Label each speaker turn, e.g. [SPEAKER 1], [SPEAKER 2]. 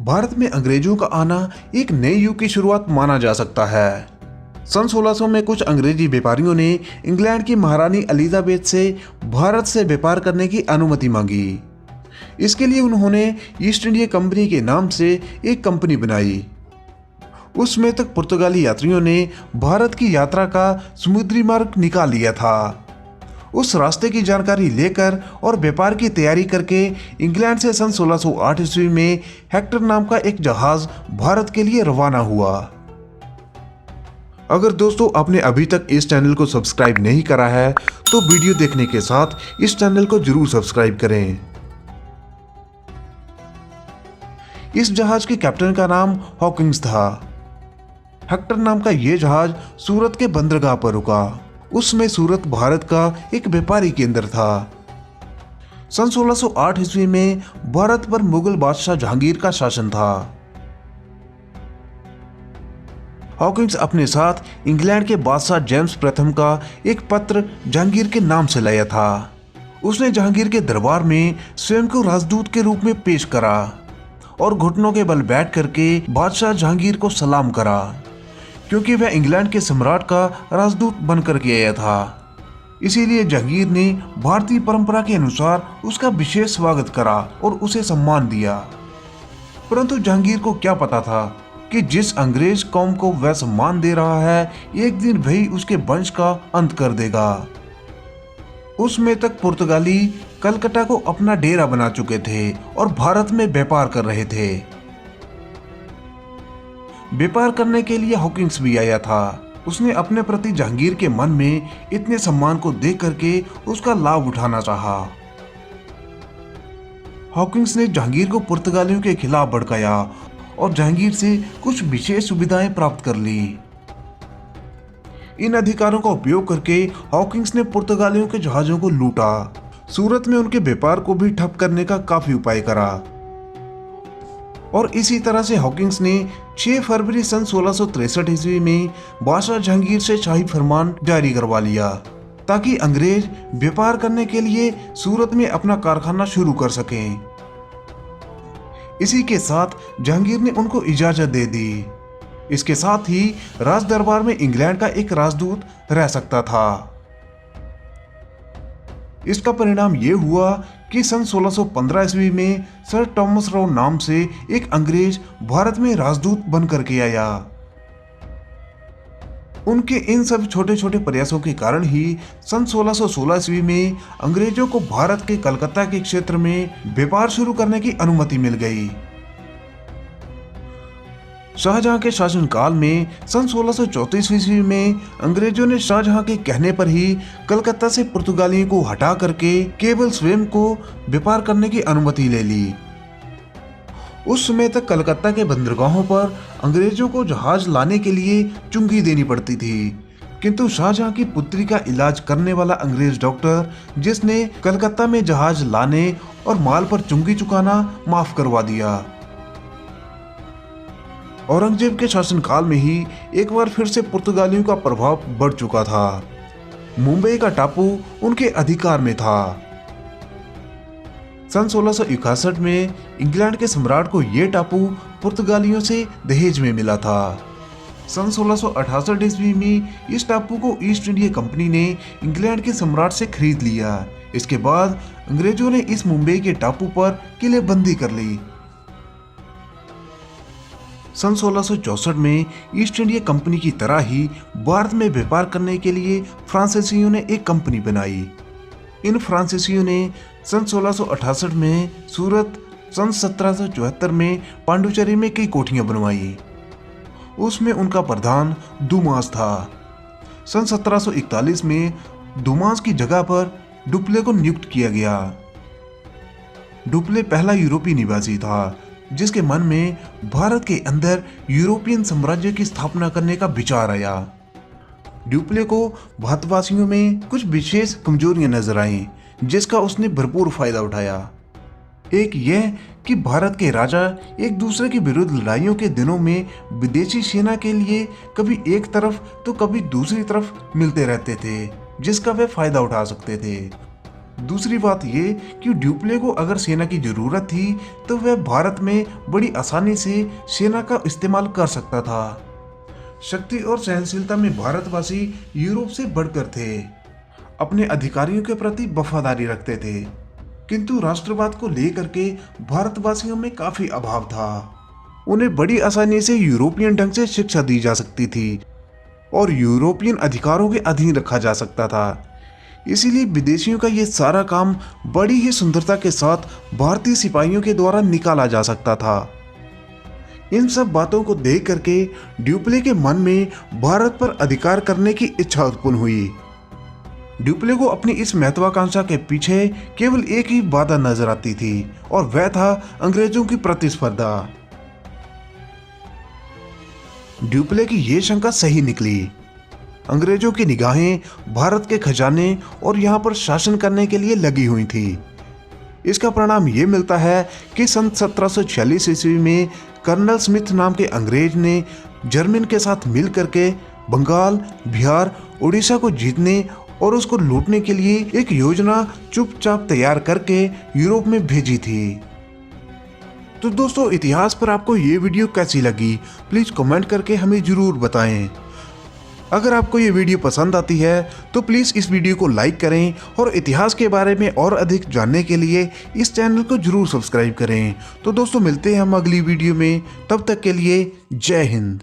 [SPEAKER 1] भारत में अंग्रेजों का आना एक नए युग की शुरुआत माना जा सकता है। सन 1600 में कुछ अंग्रेजी व्यापारियों ने इंग्लैंड की महारानी एलिजाबेथ से भारत से व्यापार करने की अनुमति मांगी। इसके लिए उन्होंने ईस्ट इंडिया कंपनी के नाम से एक कंपनी बनाई। उस समय तक पुर्तगाली यात्रियों ने भारत की यात्रा का समुद्री मार्ग निकाल लिया था। उस रास्ते की जानकारी लेकर और व्यापार की तैयारी करके इंग्लैंड से सन 1608 ईस्वी में हेक्टर नाम का एक जहाज भारत के लिए रवाना हुआ। अगर दोस्तों आपने अभी तक इस चैनल को सब्सक्राइब नहीं करा है तो वीडियो देखने के साथ इस चैनल को जरूर सब्सक्राइब करें। इस जहाज के कैप्टन का नाम हॉकिंस था। हेक्टर नाम का यह जहाज सूरत के बंदरगाह पर रुका। उस समय सूरत भारत का एक व्यापारी केंद्र था। सन 1608 ईस्वी में भारत पर मुगल बादशाह जहांगीर का शासन था। हॉकिंस अपने साथ इंग्लैंड के बादशाह जेम्स प्रथम का एक पत्र जहांगीर के नाम से लाया था। उसने जहांगीर के दरबार में स्वयं को राजदूत के रूप में पेश करा और घुटनों के बल बैठ करके बादशाह जहांगीर को सलाम करा, क्योंकि वह इंग्लैंड के सम्राट का राजदूत बनकर के आया था। इसीलिए जहांगीर ने भारतीय परंपरा के अनुसार उसका विशेष स्वागत करा और उसे सम्मान दिया। परंतु जहांगीर को क्या पता था कि जिस अंग्रेज कौम को वह सम्मान दे रहा है एक दिन वही उसके वंश का अंत कर देगा। उस समय तक पुर्तगाली कलकत्ता को अपना डेरा बना चुके थे और भारत में व्यापार कर रहे थे। व्यापार करने के लिए हॉकिंस भी आया था। उसने अपने प्रति जहांगीर के मन में इतने सम्मान को देख करके उसका लाभ उठाना चाहा। हॉकिंस ने जहांगीर को पुर्तगालियों के खिलाफ भड़काया और जहांगीर से कुछ विशेष सुविधाएं प्राप्त कर ली। इन अधिकारों का उपयोग करके हॉकिंस ने पुर्तगालियों के जहाजों को लूटा। सूरत में उनके व्यापार को भी ठप करने का काफी उपाय करा और इसी तरह से हॉकिंस ने 6 फरवरी सन 1663 ईस्वी में बादशाह जहांगीर से शाही फरमान जारी करवा लिया ताकि अंग्रेज व्यापार करने के लिए सूरत में अपना कारखाना शुरू कर सकें। इसी के साथ जहांगीर ने उनको इजाजत दे दी। इसके साथ ही राज दरबार में इंग्लैंड का एक राजदूत रह सकता था। इसका परिणाम यह हुआ कि सन 1615 ईस्वी में सर थॉमस रॉ नाम से एक अंग्रेज भारत में राजदूत बनकर के आया। उनके इन सब छोटे छोटे प्रयासों के कारण ही सन 1616 ईस्वी में अंग्रेजों को भारत के कलकत्ता के क्षेत्र में व्यापार शुरू करने की अनुमति मिल गई। शाहजहां के शासनकाल में सन 1634 ईस्वी में अंग्रेजों ने शाहजहां के कहने पर ही कलकत्ता से पुर्तगालियों को हटा करके केवल स्वयं को व्यापार करने की अनुमति ले ली। उस समय तक कलकत्ता के बंदरगाहों पर अंग्रेजों को जहाज लाने के लिए चुंगी देनी पड़ती थी, किंतु शाहजहां की पुत्री का इलाज करने वाला अंग्रेज डॉक्टर जिसने कलकत्ता में जहाज लाने और माल पर चुंगी चुकाना माफ करवा दिया। औरंगजेब के शासनकाल में ही एक बार फिर से पुर्तगालियों का प्रभाव बढ़ चुका था। मुंबई का टापू उनके अधिकार में था। सन 1661 में इंग्लैंड के सम्राट को यह टापू पुर्तगालियों से दहेज में मिला था। सन 1668 ईस्वी में इस टापू को ईस्ट इंडिया कंपनी ने इंग्लैंड के सम्राट से खरीद लिया। इसके बाद अंग्रेजों ने इस मुंबई के टापू पर किलेबंदी कर ली। सन 1664 में ईस्ट इंडिया कंपनी की तरह ही भारत में व्यापार करने के लिए फ्रांसीसियों ने एक कंपनी बनाई। इन फ्रांसीसियों ने सन 1668 में सूरत, सन 1774 में पांडुचेरी में कई कोठियां बनवाई। उसमें उनका प्रधान दुमास था। सन 1741 में दुमास की जगह पर डुप्ले को नियुक्त किया गया। डुप्ले पहला यूरोपीय निवासी था जिसके मन में भारत के अंदर यूरोपियन साम्राज्य की स्थापना करने का विचार आया। डुप्ले को भारतवासियों में कुछ विशेष कमजोरियां नजर आईं, जिसका उसने भरपूर फायदा उठाया। एक यह कि भारत के राजा एक दूसरे के विरुद्ध लड़ाइयों के दिनों में विदेशी सेना के लिए कभी एक तरफ तो कभी दूसरी तरफ मिलते रहते थे, जिसका वे फायदा उठा सकते थे। दूसरी बात ये कि ड्यूप्ले को अगर सेना की जरूरत थी तो वह भारत में बड़ी आसानी से सेना का इस्तेमाल कर सकता था। शक्ति और सहनशीलता में भारतवासी यूरोप से बढ़कर थे, अपने अधिकारियों के प्रति वफादारी रखते थे, किंतु राष्ट्रवाद को लेकर के भारतवासियों में काफी अभाव था। उन्हें बड़ी आसानी से यूरोपियन ढंग से शिक्षा दी जा सकती थी और यूरोपियन अधिकारों के अधीन रखा जा सकता था। इसीलिए विदेशियों का ये सारा काम बड़ी ही सुंदरता के साथ भारतीय सिपाहियों के द्वारा निकाला जा सकता था। इन सब बातों को देख करके ड्यूप्ले के मन में भारत पर अधिकार करने की इच्छा उत्पन्न हुई। ड्यूप्ले को अपनी इस महत्वाकांक्षा के पीछे केवल एक ही बाधा नजर आती थी और वह था अंग्रेजों की प्रतिस्पर्धा। ड्यूप्ले की ये शंका सही निकली। अंग्रेजों की निगाहें भारत के खजाने और यहाँ पर शासन करने के लिए लगी हुई थी। इसका परिणाम ये मिलता है कि सन 1746 ईस्वी में कर्नल स्मिथ नाम के अंग्रेज ने जर्मन के साथ मिल करके बंगाल, बिहार, उड़ीसा को जीतने और उसको लूटने के लिए एक योजना चुपचाप तैयार करके यूरोप में भेजी थी। तो दोस्तों, इतिहास पर आपको ये वीडियो कैसी लगी प्लीज कमेंट करके हमें जरूर बताएं। अगर आपको ये वीडियो पसंद आती है तो प्लीज इस वीडियो को लाइक करें और इतिहास के बारे में और अधिक जानने के लिए इस चैनल को जरूर सब्सक्राइब करें। तो दोस्तों, मिलते हैं हम अगली वीडियो में, तब तक के लिए जय हिंद।